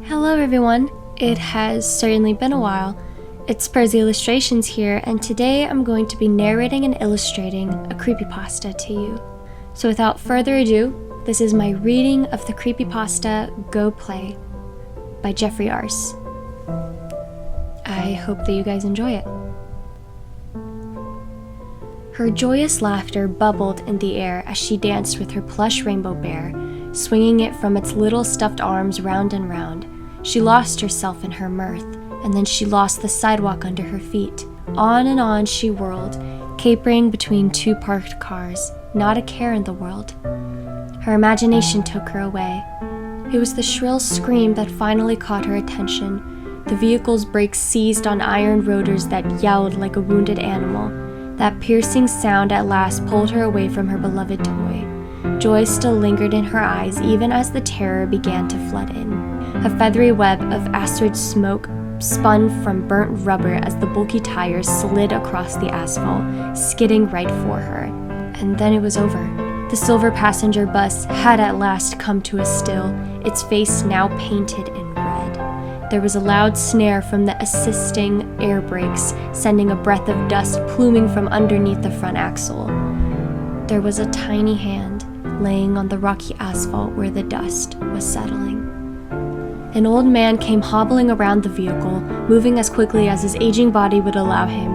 Hello everyone, it has certainly been a while. It's Spursy Illustrations here, and today I'm going to be narrating and illustrating a creepypasta to you. So without further ado, this is my reading of the creepypasta Go Play by Jeffrey Arce. I hope that you guys enjoy it. Her joyous laughter bubbled in the air as she danced with her plush rainbow bear, swinging it from its little stuffed arms round and round. She lost herself in her mirth, and then she lost the sidewalk under her feet. On and on she whirled, capering between two parked cars, not a care in the world. Her imagination took her away. It was the shrill scream that finally caught her attention. The vehicle's brakes seized on iron rotors that yelled like a wounded animal. That piercing sound at last pulled her away from her beloved toy. Joy still lingered in her eyes even as the terror began to flood in. A feathery web of acrid smoke spun from burnt rubber as the bulky tires slid across the asphalt, skidding right for her. And then it was over. The silver passenger bus had at last come to a still, its face now painted in red. There was a loud snare from the assisting air brakes, sending a breath of dust pluming from underneath the front axle. There was a tiny hand laying on the rocky asphalt where the dust was settling. An old man came hobbling around the vehicle, moving as quickly as his aging body would allow him.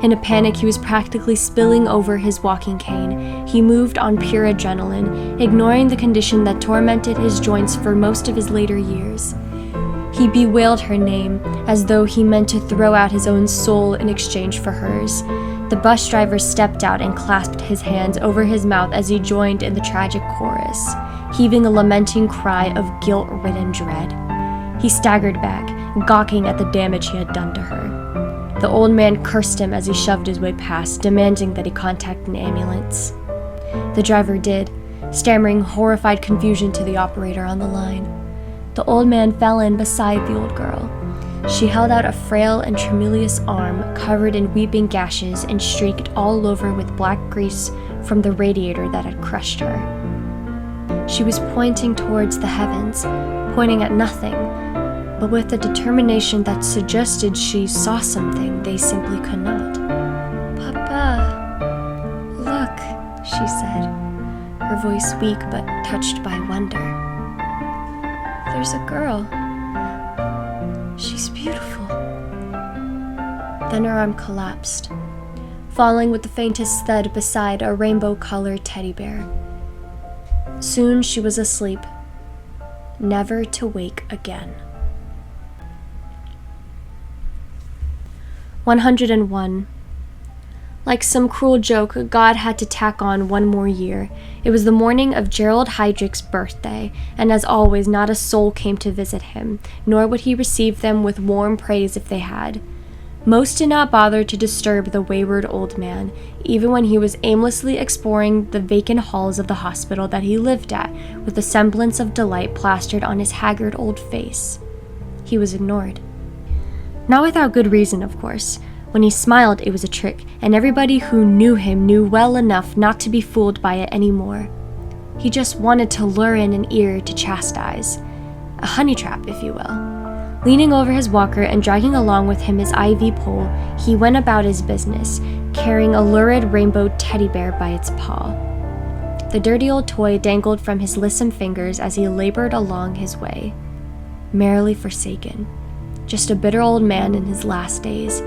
In a panic, he was practically spilling over his walking cane. He moved on pure adrenaline, ignoring the condition that tormented his joints for most of his later years. He bewailed her name, as though he meant to throw out his own soul in exchange for hers. The bus driver stepped out and clasped his hands over his mouth as he joined in the tragic chorus, heaving a lamenting cry of guilt-ridden dread. He staggered back, gawking at the damage he had done to her. The old man cursed him as he shoved his way past, demanding that he contact an ambulance. The driver did, stammering horrified confusion to the operator on the line. The old man fell in beside the old girl. She held out a frail and tremulous arm covered in weeping gashes and streaked all over with black grease from the radiator that had crushed her. She was pointing towards the heavens, pointing at nothing, but with a determination that suggested she saw something they simply could not. "Papa, look," she said, her voice weak but touched by wonder. "There's a girl. She's beautiful." Then her arm collapsed, falling with the faintest thud beside a rainbow-colored teddy bear. Soon she was asleep, never to wake again. 101. Like some cruel joke, God had to tack on one more year. It was the morning of Gerald Heydrich's birthday, and as always, not a soul came to visit him, nor would he receive them with warm praise if they had. Most did not bother to disturb the wayward old man, even when he was aimlessly exploring the vacant halls of the hospital that he lived at, with a semblance of delight plastered on his haggard old face. He was ignored. Not without good reason, of course. When he smiled, it was a trick, and everybody who knew him knew well enough not to be fooled by it anymore. He just wanted to lure in an ear to chastise. A honey trap, if you will. Leaning over his walker and dragging along with him his IV pole, he went about his business, carrying a lurid rainbow teddy bear by its paw. The dirty old toy dangled from his lissom fingers as he labored along his way, merrily forsaken. Just a bitter old man in his last days,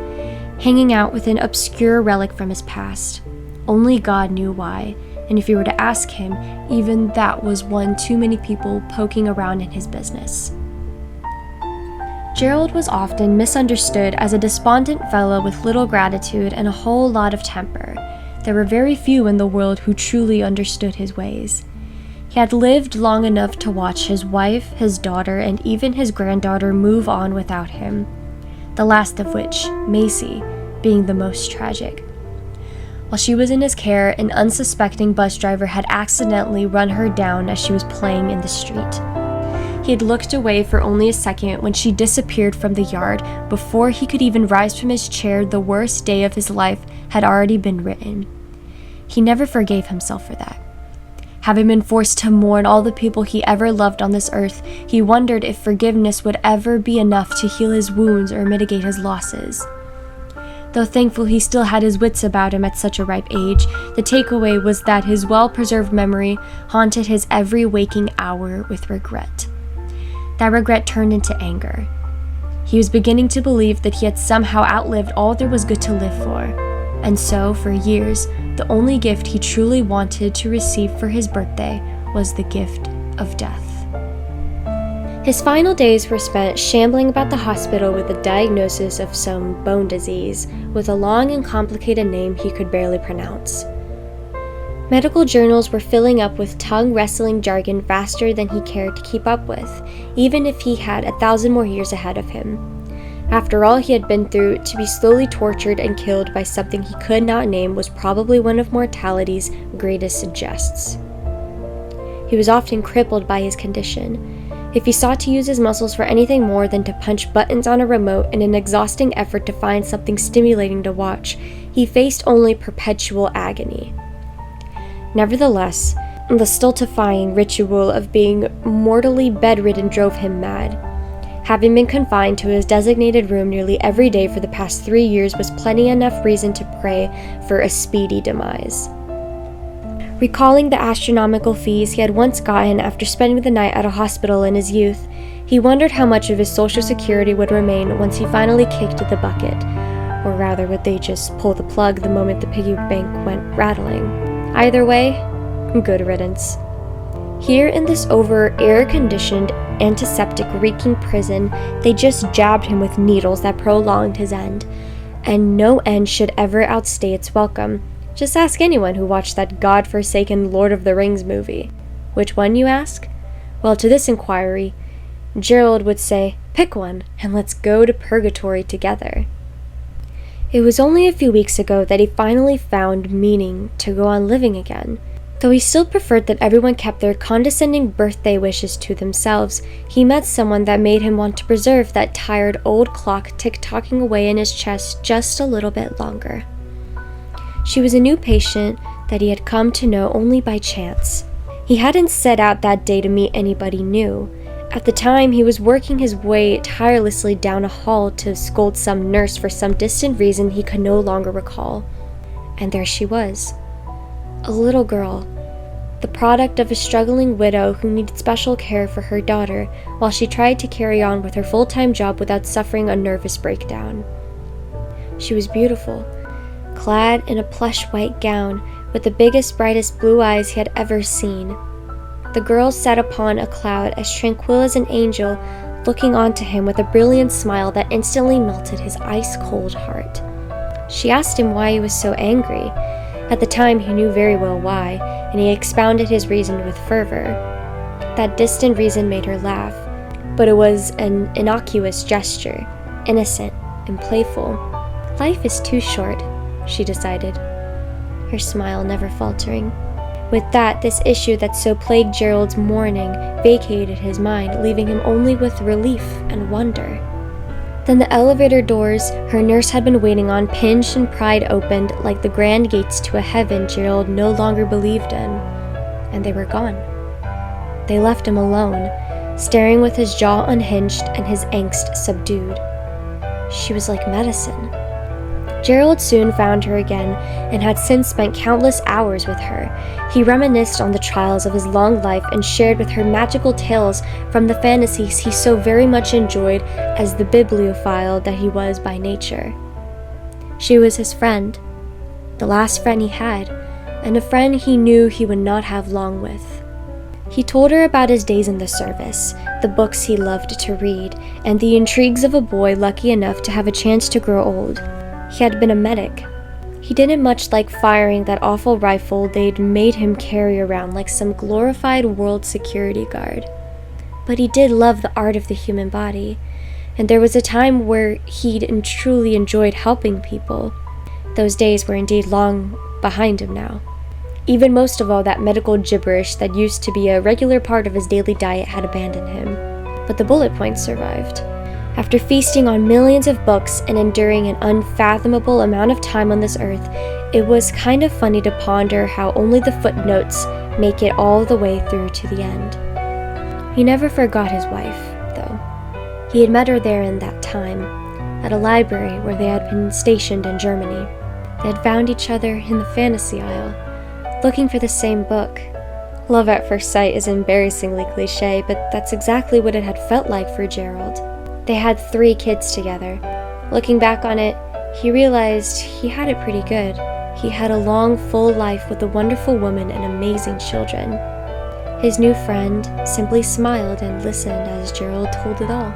hanging out with an obscure relic from his past. Only God knew why, and if you were to ask him, even that was one too many people poking around in his business. Gerald was often misunderstood as a despondent fellow with little gratitude and a whole lot of temper. There were very few in the world who truly understood his ways. He had lived long enough to watch his wife, his daughter, and even his granddaughter move on without him, the last of which, Macy, being the most tragic. While she was in his care, an unsuspecting bus driver had accidentally run her down as she was playing in the street. He had looked away for only a second when she disappeared from the yard. Before he could even rise from his chair, the worst day of his life had already been written. He never forgave himself for that. Having been forced to mourn all the people he ever loved on this earth, he wondered if forgiveness would ever be enough to heal his wounds or mitigate his losses. Though thankful he still had his wits about him at such a ripe age, the takeaway was that his well-preserved memory haunted his every waking hour with regret. That regret turned into anger. He was beginning to believe that he had somehow outlived all there was good to live for, and so, for years, the only gift he truly wanted to receive for his birthday was the gift of death. His final days were spent shambling about the hospital with a diagnosis of some bone disease, with a long and complicated name he could barely pronounce. Medical journals were filling up with tongue-wrestling jargon faster than he cared to keep up with, even if he had 1,000 more years ahead of him. After all he had been through, to be slowly tortured and killed by something he could not name was probably one of mortality's greatest jests. He was often crippled by his condition. If he sought to use his muscles for anything more than to punch buttons on a remote in an exhausting effort to find something stimulating to watch, he faced only perpetual agony. Nevertheless, the stultifying ritual of being mortally bedridden drove him mad. Having been confined to his designated room nearly every day for the past 3 years was plenty enough reason to pray for a speedy demise. Recalling the astronomical fees he had once gotten after spending the night at a hospital in his youth, he wondered how much of his social security would remain once he finally kicked the bucket, or rather would they just pull the plug the moment the piggy bank went rattling. Either way, good riddance. Here in this air-conditioned, antiseptic-reeking prison, they just jabbed him with needles that prolonged his end, and no end should ever outstay its welcome. Just ask anyone who watched that godforsaken Lord of the Rings movie. Which one, you ask? Well, to this inquiry, Gerald would say, "Pick one, and let's go to purgatory together." It was only a few weeks ago that he finally found meaning to go on living again. Though he still preferred that everyone kept their condescending birthday wishes to themselves, he met someone that made him want to preserve that tired old clock tick-tocking away in his chest just a little bit longer. She was a new patient that he had come to know only by chance. He hadn't set out that day to meet anybody new. At the time, he was working his way tirelessly down a hall to scold some nurse for some distant reason he could no longer recall. And there she was. A little girl, the product of a struggling widow who needed special care for her daughter while she tried to carry on with her full-time job without suffering a nervous breakdown. She was beautiful, clad in a plush white gown with the biggest, brightest blue eyes he had ever seen. The girl sat upon a cloud as tranquil as an angel, looking onto him with a brilliant smile that instantly melted his ice-cold heart. She asked him why he was so angry. At the time, he knew very well why, and he expounded his reason with fervor. That distant reason made her laugh, but it was an innocuous gesture, innocent and playful. Life is too short, she decided, her smile never faltering. With that, this issue that so plagued Gerald's morning vacated his mind, leaving him only with relief and wonder. Then the elevator doors her nurse had been waiting on pinched and pried opened like the grand gates to a heaven Gerald no longer believed in, and they were gone. They left him alone, staring with his jaw unhinged and his angst subdued. She was like medicine. Gerald soon found her again and had since spent countless hours with her. He reminisced on the trials of his long life and shared with her magical tales from the fantasies he so very much enjoyed as the bibliophile that he was by nature. She was his friend, the last friend he had, and a friend he knew he would not have long with. He told her about his days in the service, the books he loved to read, and the intrigues of a boy lucky enough to have a chance to grow old. He had been a medic. He didn't much like firing that awful rifle they'd made him carry around like some glorified world security guard. But he did love the art of the human body, and there was a time where he'd truly enjoyed helping people. Those days were indeed long behind him now. Even most of all, that medical gibberish that used to be a regular part of his daily diet had abandoned him. But the bullet points survived. After feasting on millions of books and enduring an unfathomable amount of time on this earth, it was kind of funny to ponder how only the footnotes make it all the way through to the end. He never forgot his wife, though. He had met her there in that time, at a library where they had been stationed in Germany. They had found each other in the fantasy aisle, looking for the same book. Love at first sight is embarrassingly cliche, but that's exactly what it had felt like for Gerald. They had 3 kids together. Looking back on it, he realized he had it pretty good. He had a long, full life with a wonderful woman and amazing children. His new friend simply smiled and listened as Gerald told it all.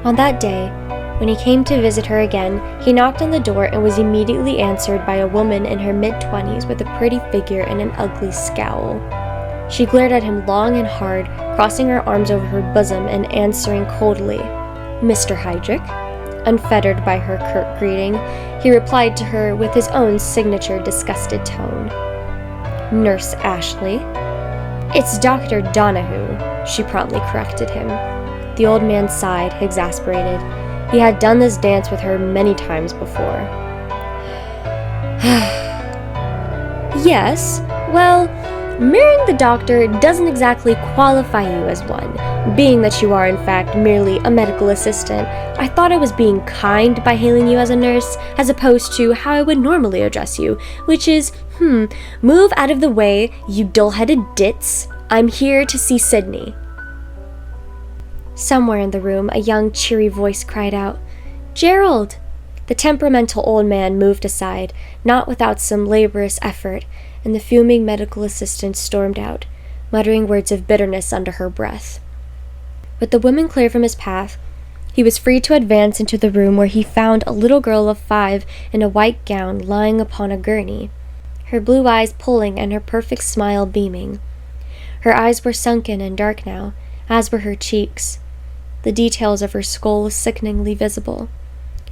On that day, when he came to visit her again, he knocked on the door and was immediately answered by a woman in her mid-20s with a pretty figure and an ugly scowl. She glared at him long and hard, crossing her arms over her bosom and answering coldly, "Mr. Heydrich?" Unfettered by her curt greeting, he replied to her with his own signature disgusted tone. "Nurse Ashley?" "It's Dr. Donahue," she promptly corrected him. The old man sighed, exasperated. He had done this dance with her many times before. "Yes, well, marrying the doctor doesn't exactly qualify you as one. Being that you are in fact merely a medical assistant, I thought I was being kind by hailing you as a nurse, as opposed to how I would normally address you, which is, move out of the way, you dull-headed ditz. I'm here to see Sydney." Somewhere in the room, a young, cheery voice cried out, "Gerald!" The temperamental old man moved aside, not without some laborious effort, and the fuming medical assistant stormed out, muttering words of bitterness under her breath. With the woman clear from his path, he was free to advance into the room where he found a little girl of 5 in a white gown lying upon a gurney, her blue eyes pulling and her perfect smile beaming. Her eyes were sunken and dark now, as were her cheeks. The details of her skull sickeningly visible.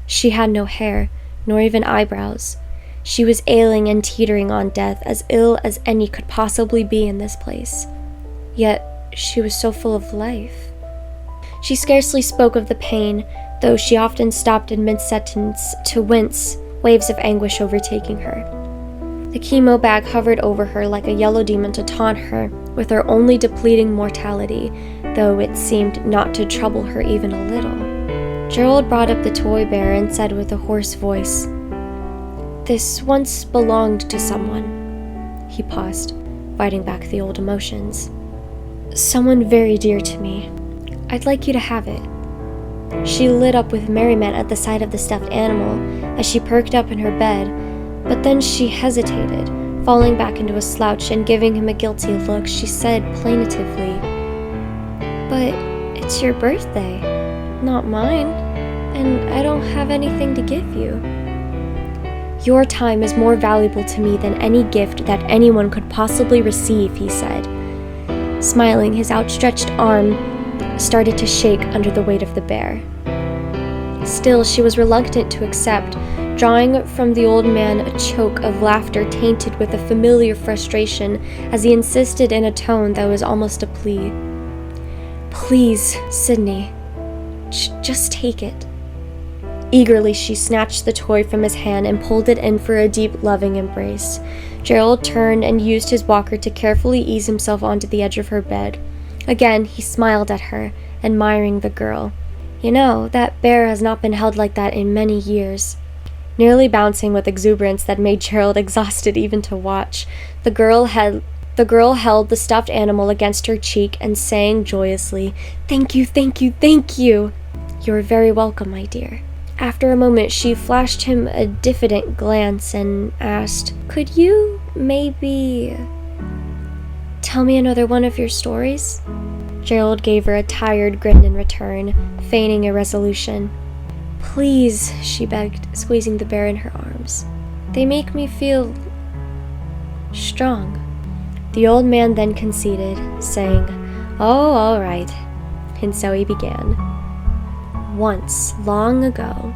She had no hair, nor even eyebrows. She was ailing and teetering on death, as ill as any could possibly be in this place. Yet she was so full of life. She scarcely spoke of the pain, though she often stopped in mid-sentence to wince, waves of anguish overtaking her. The chemo bag hovered over her like a yellow demon to taunt her with her only depleting mortality, though it seemed not to trouble her even a little. Gerald brought up the toy bear and said with a hoarse voice, "This once belonged to someone." He paused, fighting back the old emotions. "Someone very dear to me. I'd like you to have it." She lit up with merriment at the sight of the stuffed animal as she perked up in her bed, but then she hesitated, falling back into a slouch and giving him a guilty look. She said plaintively, "But it's your birthday, not mine, and I don't have anything to give you." "Your time is more valuable to me than any gift that anyone could possibly receive," he said. Smiling, his outstretched arm started to shake under the weight of the bear. Still, she was reluctant to accept, drawing from the old man a choke of laughter tainted with a familiar frustration as he insisted in a tone that was almost a plea. "Please, Sydney, just take it." Eagerly, she snatched the toy from his hand and pulled it in for a deep, loving embrace. Gerald turned and used his walker to carefully ease himself onto the edge of her bed. Again, he smiled at her, admiring the girl. "You know, that bear has not been held like that in many years." Nearly bouncing with exuberance that made Gerald exhausted even to watch, the girl held the stuffed animal against her cheek and sang joyously, "Thank you, thank you, thank you." "You're very welcome, my dear." After a moment, she flashed him a diffident glance and asked, "Could you, maybe, tell me another one of your stories?" Gerald gave her a tired grin in return, feigning irresolution. "Please," she begged, squeezing the bear in her arms. "They make me feel strong." The old man then conceded, saying, "Oh, all right." And so he began. Once, long ago.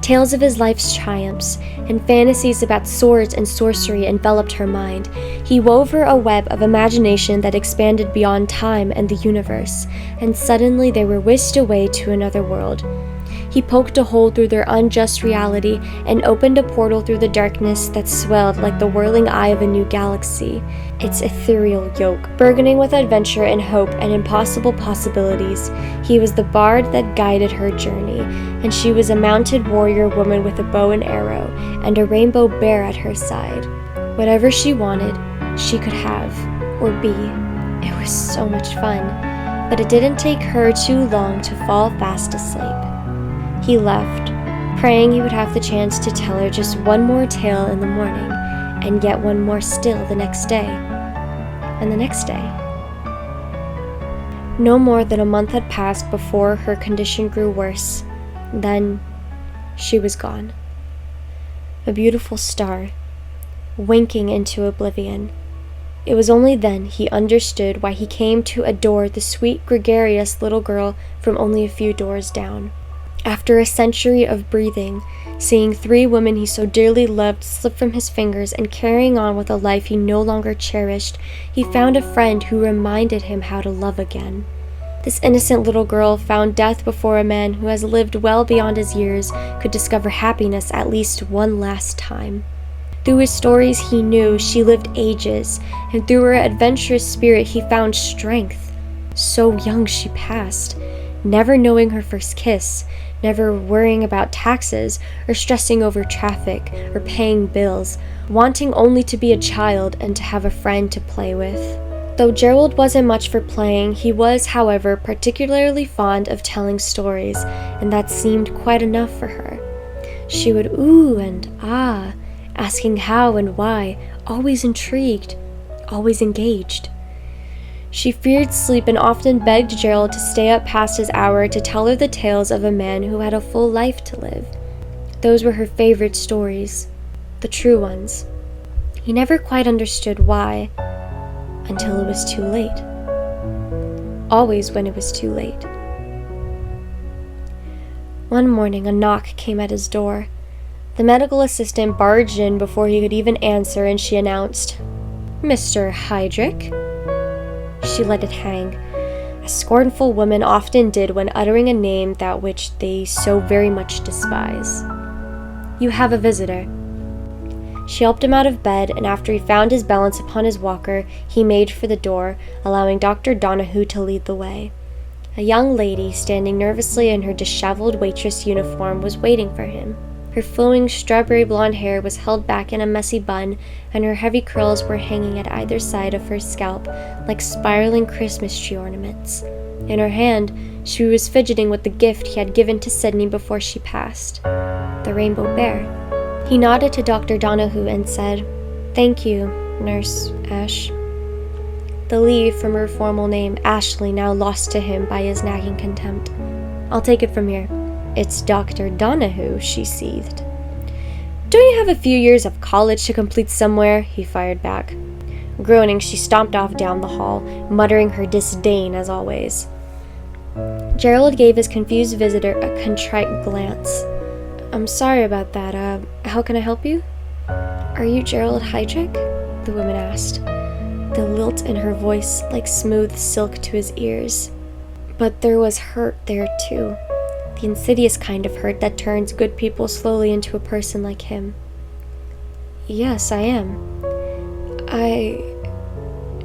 Tales of his life's triumphs and fantasies about swords and sorcery enveloped her mind. He wove her a web of imagination that expanded beyond time and the universe, and suddenly they were whisked away to another world. He poked a hole through their unjust reality and opened a portal through the darkness that swelled like the whirling eye of a new galaxy, its ethereal yoke, burgeoning with adventure and hope and impossible possibilities. He was the bard that guided her journey, and she was a mounted warrior woman with a bow and arrow, and a rainbow bear at her side. Whatever she wanted, she could have, or be. It was so much fun, but it didn't take her too long to fall fast asleep. He left, praying he would have the chance to tell her just one more tale in the morning, and yet one more still the next day, and the next day. No more than a month had passed before her condition grew worse. Then, she was gone. A beautiful star, winking into oblivion. It was only then he understood why he came to adore the sweet, gregarious little girl from only a few doors down. After a century of breathing, seeing 3 women he so dearly loved slip from his fingers and carrying on with a life he no longer cherished, he found a friend who reminded him how to love again. This innocent little girl found death before a man who has lived well beyond his years could discover happiness at least one last time. Through his stories he knew she lived ages, and through her adventurous spirit he found strength. So young she passed, never knowing her first kiss, never worrying about taxes, or stressing over traffic, or paying bills, wanting only to be a child and to have a friend to play with. Though Gerald wasn't much for playing, he was, however, particularly fond of telling stories, and that seemed quite enough for her. She would ooh and ah, asking how and why, always intrigued, always engaged. She feared sleep and often begged Gerald to stay up past his hour to tell her the tales of a man who had a full life to live. Those were her favorite stories, the true ones. He never quite understood why, until it was too late. Always when it was too late. One morning, a knock came at his door. The medical assistant barged in before he could even answer, and she announced, "Mr. Heydrich?" She let it hang, as scornful women often did when uttering a name that which they so very much despise. "You have a visitor." She helped him out of bed, and after he found his balance upon his walker, he made for the door, allowing Dr. Donahue to lead the way. A young lady, standing nervously in her disheveled waitress uniform, was waiting for him. Her flowing strawberry blonde hair was held back in a messy bun, and her heavy curls were hanging at either side of her scalp like spiraling Christmas tree ornaments. In her hand, she was fidgeting with the gift he had given to Sydney before she passed, the rainbow bear. He nodded to Dr. Donahue and said, "Thank you, Nurse Ash." The Lee from her formal name, Ashley, now lost to him by his nagging contempt. "I'll take it from here." "It's Dr. Donahue," she seethed. "Don't you have a few years of college to complete somewhere?" he fired back. Groaning, she stomped off down the hall, muttering her disdain as always. Gerald gave his confused visitor a contrite glance. "I'm sorry about that. How can I help you?" "Are you Gerald Heydrich?" the woman asked, the lilt in her voice like smooth silk to his ears. But there was hurt there too. The insidious kind of hurt that turns good people slowly into a person like him. "Yes, I am.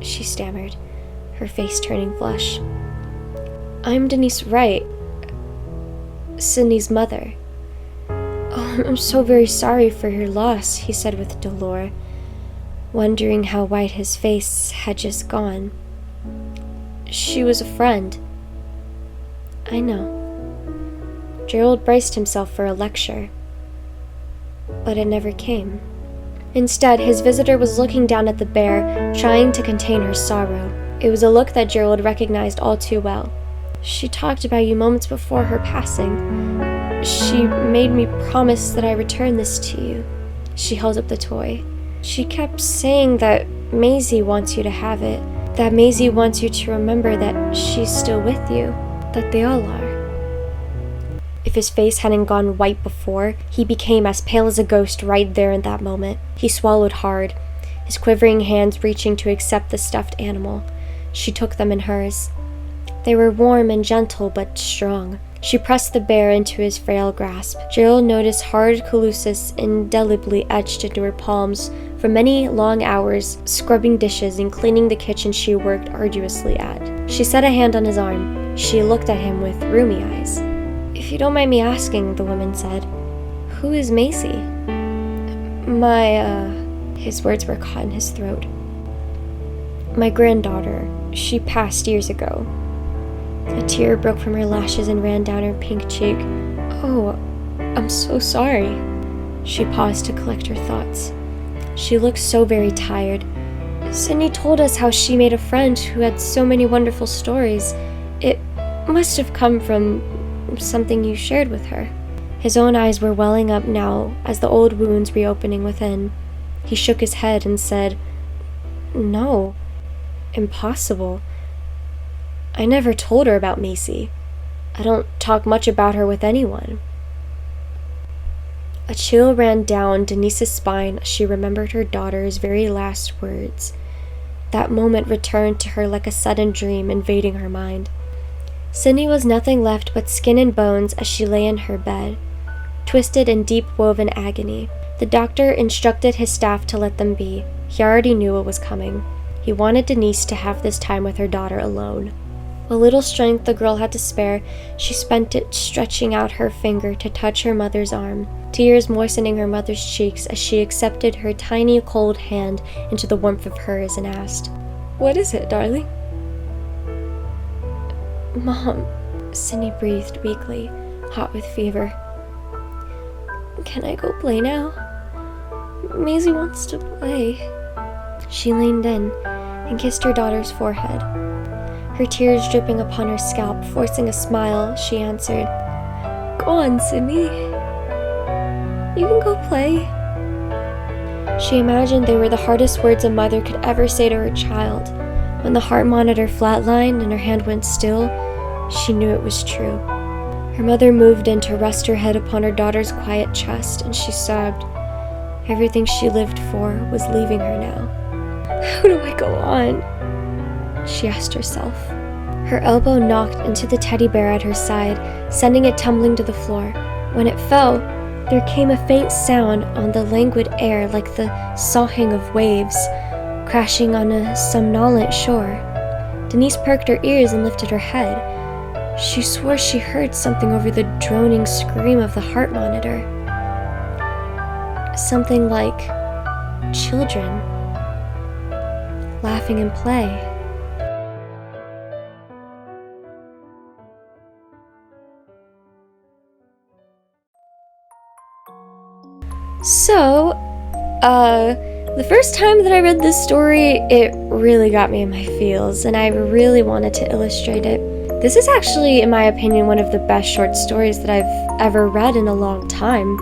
She stammered, her face turning flush. "I'm Denise Wright, Sydney's mother." "Oh, I'm so very sorry for your loss," he said with dolor, wondering how white his face had just gone. "She was a friend." "I know." Gerald braced himself for a lecture, but it never came. Instead, his visitor was looking down at the bear, trying to contain her sorrow. It was a look that Gerald recognized all too well. "She talked about you moments before her passing. She made me promise that I return this to you." She held up the toy. "She kept saying that Maisie wants you to have it, that Maisie wants you to remember that she's still with you, that they all are." If his face hadn't gone white before, he became as pale as a ghost right there in that moment. He swallowed hard, his quivering hands reaching to accept the stuffed animal. She took them in hers. They were warm and gentle but strong. She pressed the bear into his frail grasp. Gerald noticed hard calluses indelibly etched into her palms from many long hours scrubbing dishes and cleaning the kitchen she worked arduously at. She set a hand on his arm. She looked at him with rheumy eyes. "If you don't mind me asking," the woman said, "who is Macy?" His words were caught in his throat. "My granddaughter. She passed years ago." A tear broke from her lashes and ran down her pink cheek. "Oh, I'm so sorry." She paused to collect her thoughts. She looked so very tired. "Sydney told us how she made a friend who had so many wonderful stories. It must have come from something you shared with her." His own eyes were welling up now as the old wounds reopening within. He shook his head and said, "No, impossible. I never told her about Macy. I don't talk much about her with anyone." A chill ran down Denise's spine as she remembered her daughter's very last words. That moment returned to her like a sudden dream invading her mind. Sydney was nothing left but skin and bones as she lay in her bed, twisted in deep-woven agony. The doctor instructed his staff to let them be. He already knew what was coming. He wanted Denise to have this time with her daughter alone. What little strength the girl had to spare, she spent it stretching out her finger to touch her mother's arm, tears moistening her mother's cheeks as she accepted her tiny cold hand into the warmth of hers and asked, "What is it, darling?" "Mom," Sydney breathed weakly, hot with fever. "Can I go play now? Maisie wants to play." She leaned in and kissed her daughter's forehead. Her tears dripping upon her scalp, forcing a smile, she answered, "Go on, Sydney. You can go play." She imagined they were the hardest words a mother could ever say to her child. When the heart monitor flatlined and her hand went still, she knew it was true. Her mother moved in to rest her head upon her daughter's quiet chest, and she sobbed. Everything she lived for was leaving her now. "How do I go on?" she asked herself. Her elbow knocked into the teddy bear at her side, sending it tumbling to the floor. When it fell, there came a faint sound on the languid air like the soughing of waves, crashing on a somnolent shore. Denise perked her ears and lifted her head. She swore she heard something over the droning scream of the heart monitor. Something like children laughing in play. So, the first time that I read this story, it really got me in my feels, and I really wanted to illustrate it. This is actually, in my opinion, one of the best short stories that I've ever read in a long time.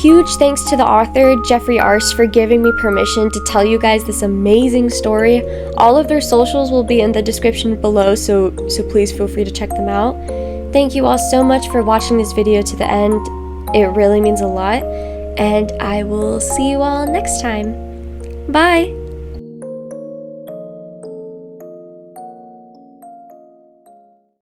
Huge thanks to the author, Jeffrey Arce, for giving me permission to tell you guys this amazing story. All of their socials will be in the description below, so please feel free to check them out. Thank you all so much for watching this video to the end. It really means a lot. And I will see you all next time. Bye!